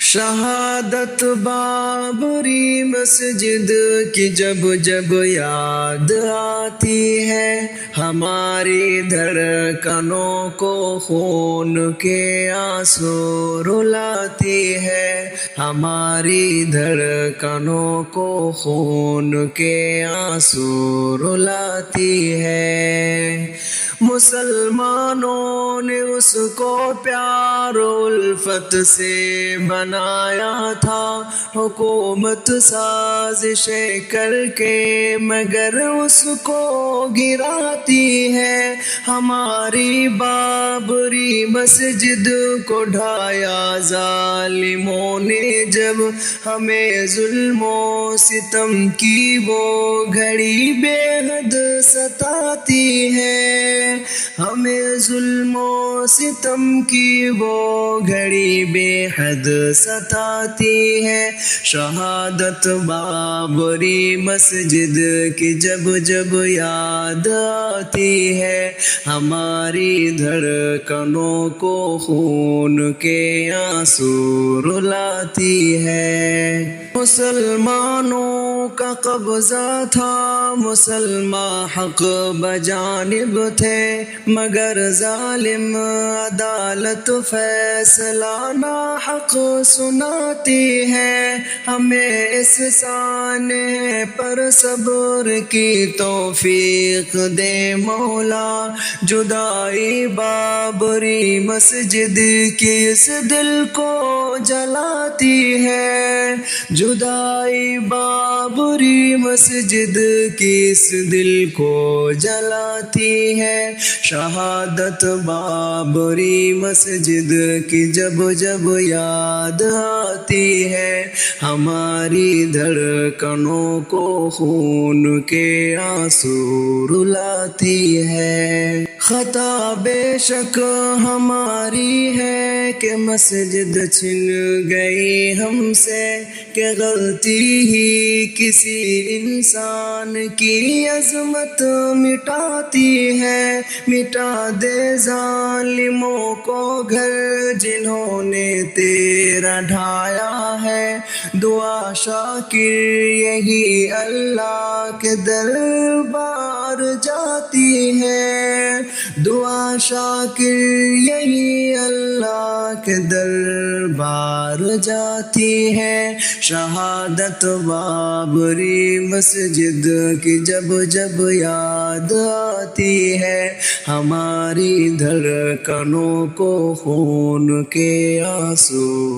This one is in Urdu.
شہادت بابری مسجد کی جب جب یاد آتی ہے، ہماری دھڑکنوں کو خون کے آنسو رلاتی ہے، ہماری دھڑکنوں کو خون کے آنسو رلاتی ہے۔ مسلمانوں نے اس کو پیار و الفت سے بنایا تھا، حکومت سازشیں کر کے مگر اس کو گراتی ہے۔ ہماری بابری مسجد کو ڈھایا ظالموں نے جب، ہمیں ظلم و ستم کی وہ گھڑی بے حد ستاتی ہے، ہمیں ظلم و ستم کی وہ گھڑی بے حد ستاتی ہے۔ شہادت بابری مسجد کی جب جب یاد آتی ہے، ہماری دھڑکنوں کو خون کے آنسو رلاتی ہے۔ مسلمانوں کا قبضہ تھا، مسلمان حق بجانب تھے، مگر ظالم عدالت فیصلہ ناحق سناتی ہے۔ ہمیں اس سانحے پر صبر کی توفیق دے مولا، جدائی بابری مسجد کی اس دل کو جلاتی ہے، جدائی بابری مسجد کی اس دل کو جلاتی ہے۔ شہادت بابری مسجد کی جب جب یاد آتی ہے، ہماری دھڑکنوں کو خون کے آنسو رلاتی ہے۔ خطا بے شک ہماری ہے کہ مسجد چھن گئی ہم سے، کہ غلطی ہی کسی انسان کی عظمت مٹاتی ہے۔ مٹا دے ظالموں کو گھر جنہوں نے تیرا ڈھایا ہے، دعا شاکر یہی اللہ کے دربار جاتی ہے، دعا شاکر یہی اللہ کے دربار جاتی ہے۔ شہادت بابری مسجد کی جب جب یاد آتی ہے، ہماری دھڑکنوں کو خون کے آنسو